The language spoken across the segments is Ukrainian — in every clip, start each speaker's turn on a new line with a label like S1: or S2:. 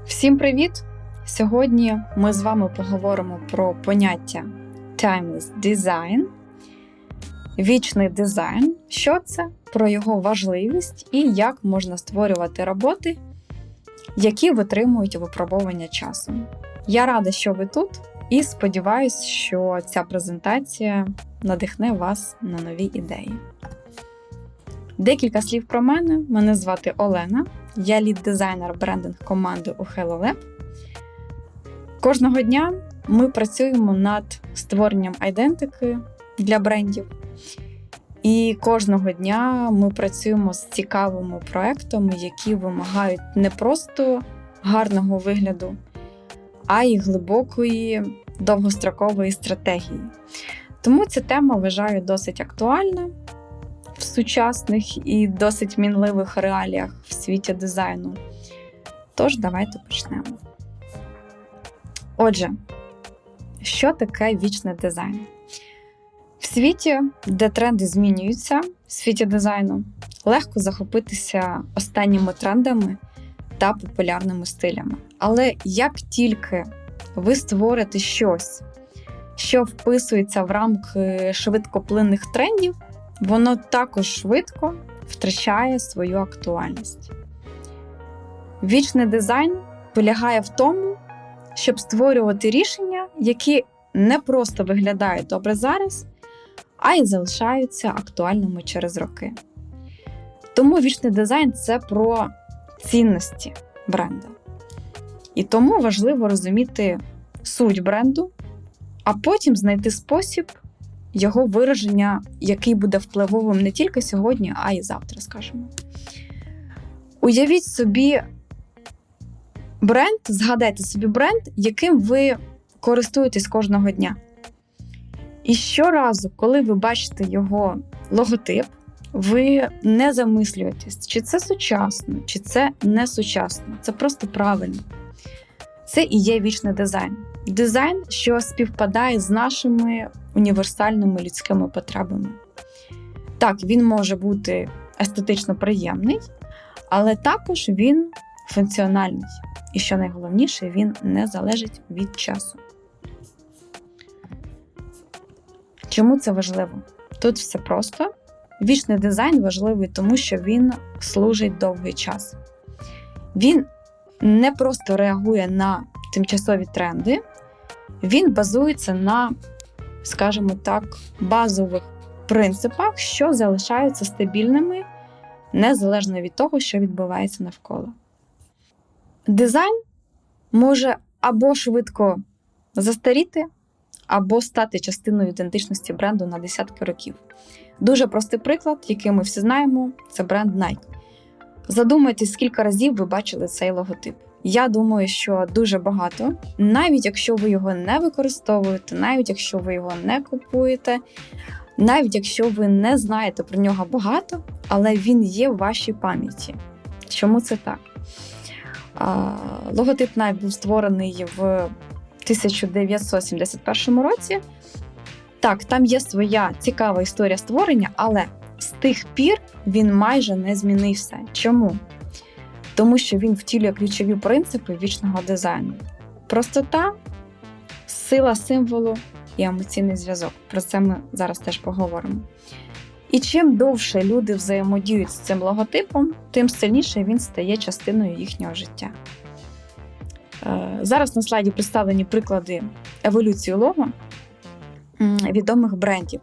S1: Всім привіт! Сьогодні ми з вами поговоримо про поняття Timeless Design, вічний дизайн, що це, про його важливість і як можна створювати роботи, які витримують випробування часом. Я рада, що ви тут, і сподіваюся, що ця презентація надихне вас на нові ідеї. Декілька слів про мене. Мене звати Олена. Я лід-дизайнер брендинг команди у Hello Lab. Кожного дня ми працюємо над створенням айдентики для брендів. І кожного дня ми працюємо з цікавими проектами, які вимагають не просто гарного вигляду, а й глибокої довгострокової стратегії. Тому ця тема, вважаю, досить актуальна в сучасних і досить мінливих реаліях в світі дизайну. Тож, давайте почнемо. Отже, що таке вічний дизайн? В світі, де тренди змінюються, в світі дизайну, легко захопитися останніми трендами та популярними стилями. Але як тільки ви створите щось, що вписується в рамки швидкоплинних трендів, воно також швидко втрачає свою актуальність. Вічний дизайн полягає в тому, щоб створювати рішення, які не просто виглядають добре зараз, а й залишаються актуальними через роки. Тому вічний дизайн – це про цінності бренду. І тому важливо розуміти суть бренду, а потім знайти спосіб його вираження, який буде впливовим не тільки сьогодні, а й завтра, скажімо. Уявіть собі бренд, згадайте собі бренд, яким ви користуєтесь кожного дня. І щоразу, коли ви бачите його логотип, ви не замислюєтесь, чи це сучасно, чи це не сучасно. Це просто правильно. Це і є вічний дизайн. Дизайн, що співпадає з нашими універсальними людськими потребами. Так, він може бути естетично приємний, але також він функціональний. І що найголовніше, він не залежить від часу. Чому це важливо? Тут все просто. Вічний дизайн важливий, тому що він служить довгий час. Він не просто реагує на тимчасові тренди, він базується на, скажімо так, базових принципах, що залишаються стабільними, незалежно від того, що відбувається навколо. Дизайн може або швидко застаріти, або стати частиною ідентичності бренду на десятки років. Дуже простий приклад, який ми всі знаємо, це бренд Nike. Задумайтесь, скільки разів ви бачили цей логотип. Я думаю, що дуже багато, навіть якщо ви його не використовуєте, навіть якщо ви його не купуєте, навіть якщо ви не знаєте про нього багато, але він є в вашій пам'яті. Чому це так? Логотип Nike був створений в 1971 році. Так, там є своя цікава історія створення, але з тих пір він майже не змінився. Чому? Тому що він втілює ключові принципи вічного дизайну. Простота, сила символу і емоційний зв'язок. Про це ми зараз теж поговоримо. І чим довше люди взаємодіють з цим логотипом, тим сильніше він стає частиною їхнього життя. Зараз на слайді представлені приклади еволюції лого відомих брендів.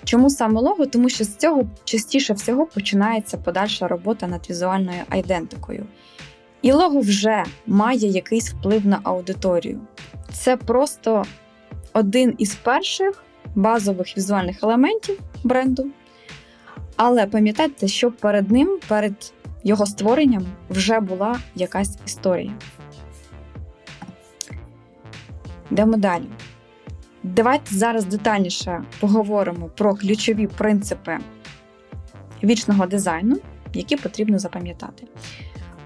S1: Чому саме лого? Тому що з цього частіше всього починається подальша робота над візуальною айдентикою. І лого вже має якийсь вплив на аудиторію. Це просто один із перших базових візуальних елементів бренду. Але пам'ятайте, що перед ним, перед його створенням, вже була якась історія. Йдемо далі. Давайте зараз детальніше поговоримо про ключові принципи вічного дизайну, які потрібно запам'ятати.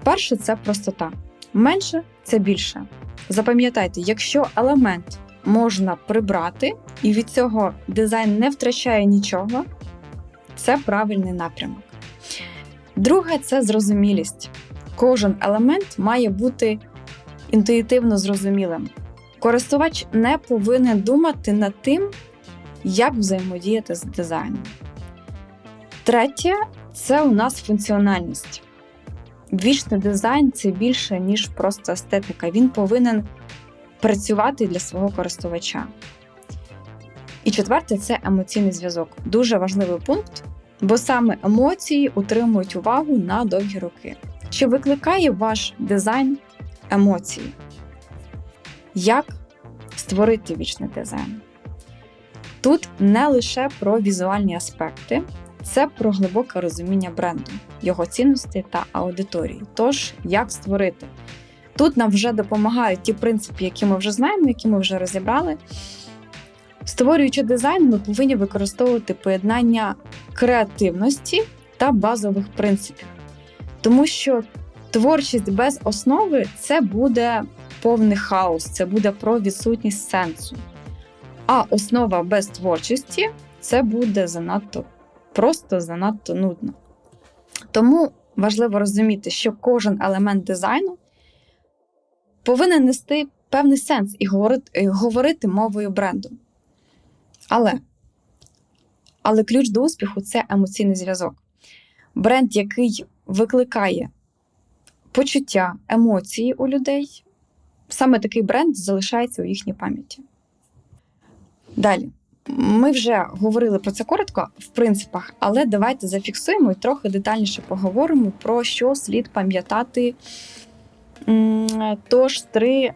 S1: Перше – це простота. Менше – це більше. Запам'ятайте, якщо елемент можна прибрати, і від цього дизайн не втрачає нічого, Це правильний напрямок. Друге – це зрозумілість. Кожен елемент має бути інтуїтивно зрозумілим. Користувач не повинен думати над тим, як взаємодіяти з дизайном. Третє – це у нас функціональність. Вічний дизайн – це більше, ніж просто естетика. Він повинен працювати для свого користувача. І четверте – це емоційний зв'язок. Дуже важливий пункт, бо саме емоції утримують увагу на довгі роки. Чи викликає ваш дизайн емоції? Як створити вічний дизайн? Тут не лише про візуальні аспекти, це про глибоке розуміння бренду, його цінностей та аудиторії. Тож, як створити? Тут нам вже допомагають ті принципи, які ми вже знаємо, які ми вже розібрали. Створюючи дизайн, ми повинні використовувати поєднання креативності та базових принципів. Тому що творчість без основи – це буде повний хаос, це буде про відсутність сенсу. А основа без творчості – це буде занадто нудно. Тому важливо розуміти, що кожен елемент дизайну повинен нести певний сенс і говорити мовою бренду. Але ключ до успіху – це емоційний зв'язок. Бренд, який викликає почуття, емоції у людей, саме такий бренд залишається у їхній пам'яті. Далі. Ми вже говорили про це коротко, в принципах, але давайте зафіксуємо і трохи детальніше поговоримо про що слід пам'ятати. Тож 3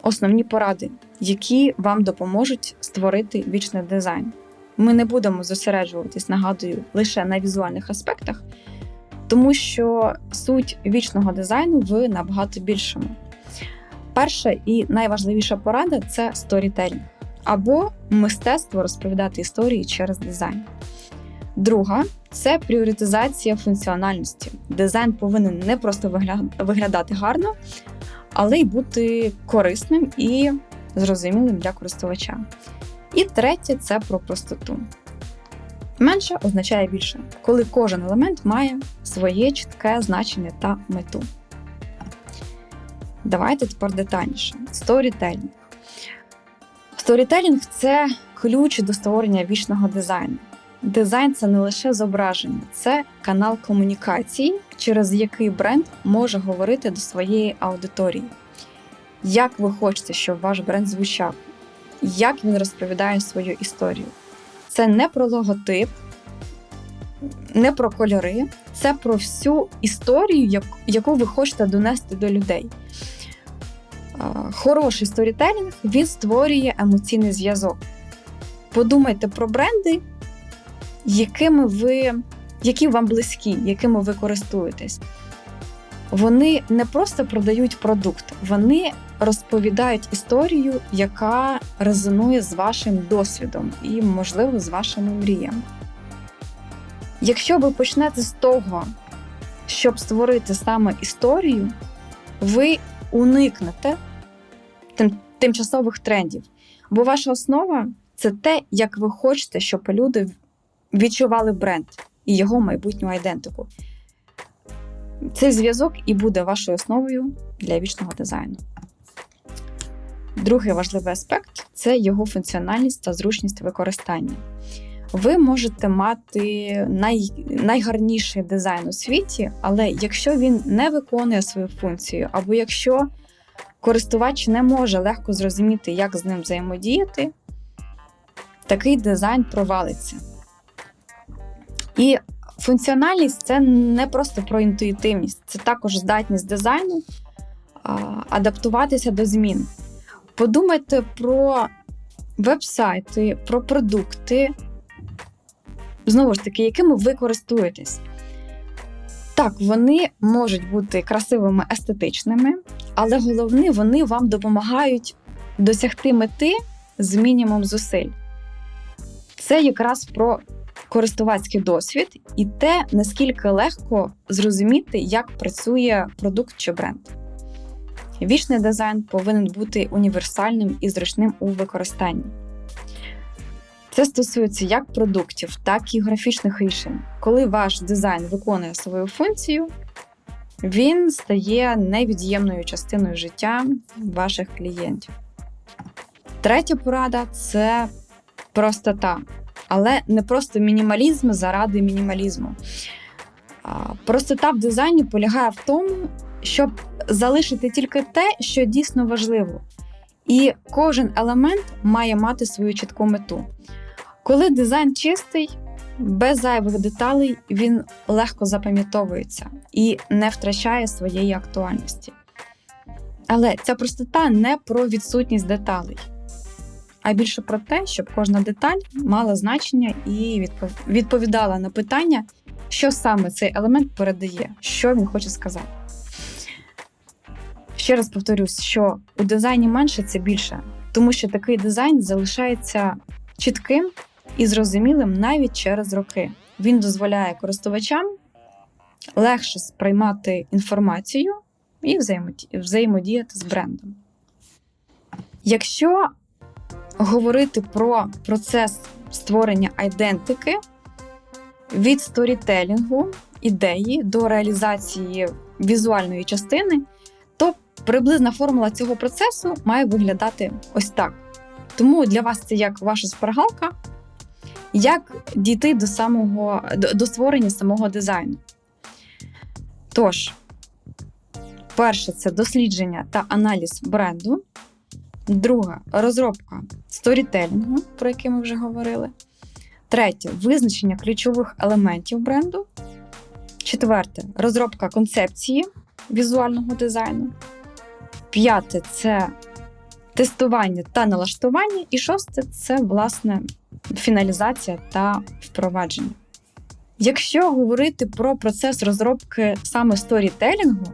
S1: основні поради, які вам допоможуть створити вічний дизайн. Ми не будемо зосереджуватись, нагадую, лише на візуальних аспектах, тому що суть вічного дизайну в набагато більшому. Перша і найважливіша порада – це сторітелінг, або мистецтво розповідати історії через дизайн. Друга – це пріоритизація функціональності. Дизайн повинен не просто виглядати гарно, але й бути корисним і зрозумілим для користувача. І третє – це про простоту. Менше означає більше, коли кожен елемент має своє чітке значення та мету. Давайте тепер детальніше. Сторітелінг. Сторітелінг – це ключ до створення вічного дизайну. Дизайн – це не лише зображення, це канал комунікації, через який бренд може говорити до своєї аудиторії. Як ви хочете, щоб ваш бренд звучав? Як він розповідає свою історію? Це не про логотип, не про кольори, це про всю історію, яку ви хочете донести до людей. Хороший сторітелінг, він створює емоційний зв'язок. Подумайте про бренди, які вам близькі, якими ви користуєтесь. Вони не просто продають продукт, вони розповідають історію, яка резонує з вашим досвідом і, можливо, з вашими мріями. Якщо ви почнете з того, щоб створити саме історію, ви уникнете тимчасових трендів. Бо ваша основа – це те, як ви хочете, щоб люди відчували бренд і його майбутню айдентику. Цей зв'язок і буде вашою основою для вічного дизайну. Другий важливий аспект – це його функціональність та зручність використання. Ви можете мати найгарніший дизайн у світі, але якщо він не виконує свою функцію, або якщо користувач не може легко зрозуміти, як з ним взаємодіяти, такий дизайн провалиться. І функціональність – це не просто про інтуїтивність, це також здатність дизайну адаптуватися до змін. Подумайте про веб-сайти, про продукти, знову ж таки, якими ви користуєтесь. Так, вони можуть бути красивими, естетичними, але головне, вони вам допомагають досягти мети з мінімум зусиль. Це якраз про користувацький досвід і те, наскільки легко зрозуміти, як працює продукт чи бренд. Вічний дизайн повинен бути універсальним і зручним у використанні. Це стосується як продуктів, так і графічних рішень. Коли ваш дизайн виконує свою функцію, він стає невід'ємною частиною життя ваших клієнтів. Третя порада – це простота. Але не просто мінімалізм заради мінімалізму. Простота в дизайні полягає в тому, щоб залишити тільки те, що дійсно важливо. І кожен елемент має мати свою чітку мету. Коли дизайн чистий, без зайвих деталей, він легко запам'ятовується і не втрачає своєї актуальності. Але ця простота не про відсутність деталей, а більше про те, щоб кожна деталь мала значення і відповідала на питання, що саме цей елемент передає, що він хоче сказати. Ще раз повторюсь, що у дизайні менше – це більше, тому що такий дизайн залишається чітким і зрозумілим навіть через роки. Він дозволяє користувачам легше сприймати інформацію і взаємодіяти з брендом. Якщо говорити про процес створення айдентики від сторітелінгу, ідеї до реалізації візуальної частини, то приблизна формула цього процесу має виглядати ось так. Тому для вас це як ваша шпаргалка, як дійти до створення самого дизайну. Тож, перше – це дослідження та аналіз бренду. Друге – розробка сторітелінгу, про який ми вже говорили. Третє – визначення ключових елементів бренду. Четверте – розробка концепції візуального дизайну. П'яте – це тестування та налаштування. І шосте – це, власне, фіналізація та впровадження. Якщо говорити про процес розробки саме сторітелінгу,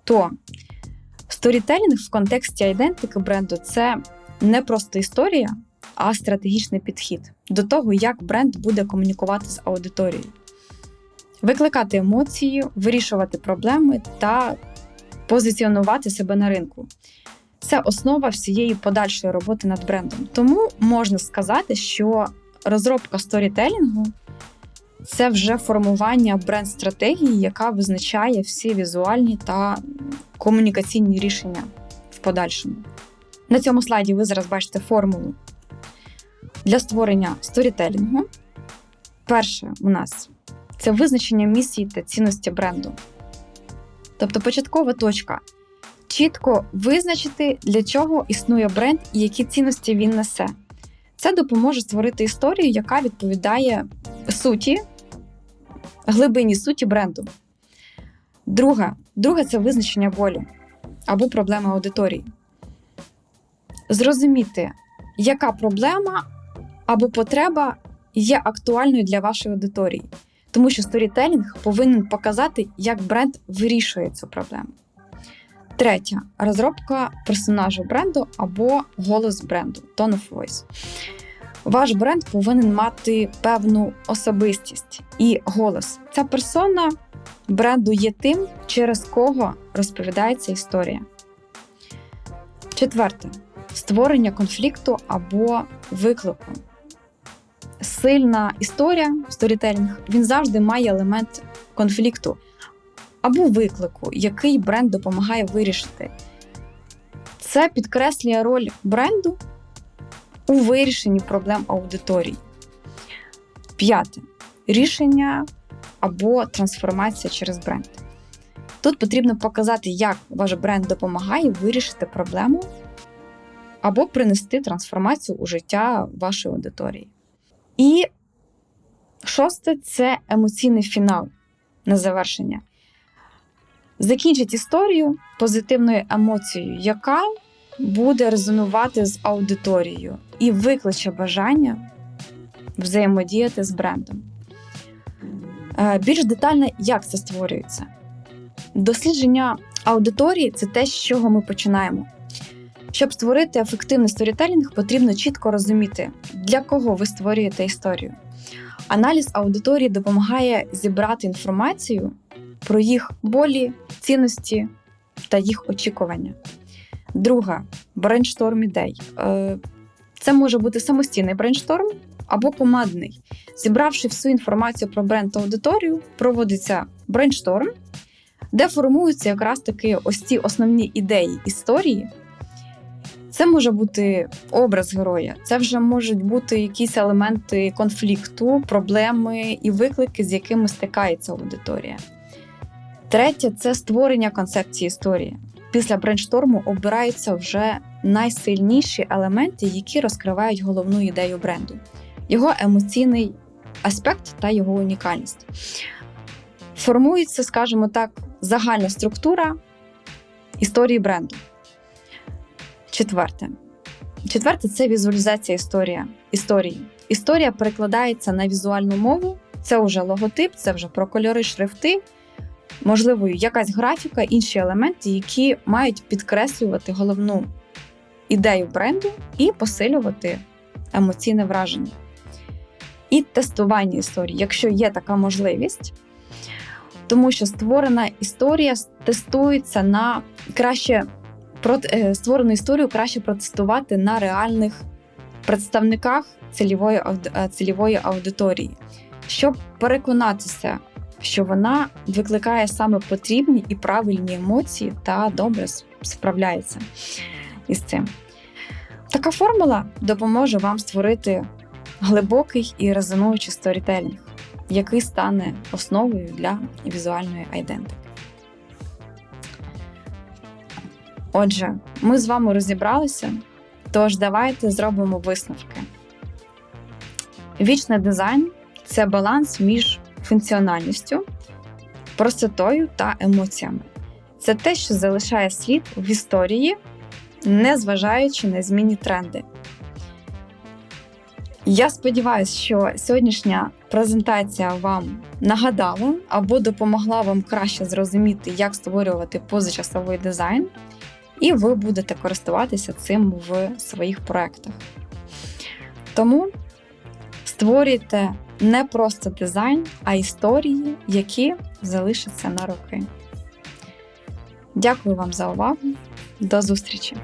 S1: то сторітелінг в контексті айдентики бренду – це не просто історія, а стратегічний підхід до того, як бренд буде комунікувати з аудиторією. Викликати емоції, вирішувати проблеми та позиціонувати себе на ринку. Це основа всієї подальшої роботи над брендом. Тому можна сказати, що розробка сторітелінгу – це вже формування бренд-стратегії, яка визначає всі візуальні та комунікаційні рішення в подальшому. На цьому слайді ви зараз бачите формулу для створення сторітелінгу. Перше у нас – це визначення місії та цінності бренду. Тобто початкова точка – чітко визначити, для чого існує бренд і які цінності він несе. Це допоможе створити історію, яка відповідає глибині суті бренду. Друге – це визначення болю або проблеми аудиторії. Зрозуміти, яка проблема або потреба є актуальною для вашої аудиторії. Тому що сторітелінг повинен показати, як бренд вирішує цю проблему. Третє – розробка персонажу бренду або голос бренду, tone of voice. Ваш бренд повинен мати певну особистість і голос. Ця персона бренду є тим, через кого розповідається історія. Четверте – створення конфлікту або виклику. Сильна історія, сторітелінг, він завжди має елемент конфлікту або виклику, який бренд допомагає вирішити. Це підкреслює роль бренду у вирішенні проблем аудиторії. П'яте – рішення або трансформація через бренд. Тут потрібно показати, як ваш бренд допомагає вирішити проблему або принести трансформацію у життя вашої аудиторії. І шосте – це емоційний фінал на завершення. Закінчить історію позитивною емоцією, яка буде резонувати з аудиторією і викличе бажання взаємодіяти з брендом. Більш детально, як це створюється? Дослідження аудиторії – це те, з чого ми починаємо. Щоб створити ефективний сторітелінг, потрібно чітко розуміти, для кого ви створюєте історію. Аналіз аудиторії допомагає зібрати інформацію про їх болі, цінності та їх очікування. Друге – брейншторм ідей. Це може бути самостійний брейншторм або командний. Зібравши всю інформацію про бренд та аудиторію, проводиться брейншторм, де формуються якраз таки ось ці основні ідеї історії. Це може бути образ героя, це вже можуть бути якісь елементи конфлікту, проблеми і виклики, з якими стикається аудиторія. Третє – це створення концепції історії. Після брейншторму обираються вже найсильніші елементи, які розкривають головну ідею бренду, його емоційний аспект та його унікальність. Формується, скажімо так, загальна структура історії бренду. Четверте – це візуалізація історії. Історія перекладається на візуальну мову, це вже логотип, це вже про кольори, шрифти, можливо, якась графіка, інші елементи, які мають підкреслювати головну ідею бренду і посилювати емоційне враження. І тестування історії, якщо є така можливість, тому що створена історія тестується на створену історію краще протестувати на реальних представниках цільової аудиторії, щоб переконатися, що вона викликає саме потрібні і правильні емоції та добре справляється із цим. Така формула допоможе вам створити глибокий і резонуючий сторітелінг, який стане основою для візуальної айдентики. Отже, ми з вами розібралися, тож давайте зробимо висновки. Вічний дизайн – це баланс між функціональністю, простотою та емоціями. Це те, що залишає слід в історії, незважаючи на змінні тренди. Я сподіваюся, що сьогоднішня презентація вам нагадала або допомогла вам краще зрозуміти, як створювати позачасовий дизайн, і ви будете користуватися цим в своїх проєктах. Тому створюйте не просто дизайн, а історії, які залишаться на роки. Дякую вам за увагу. До зустрічі!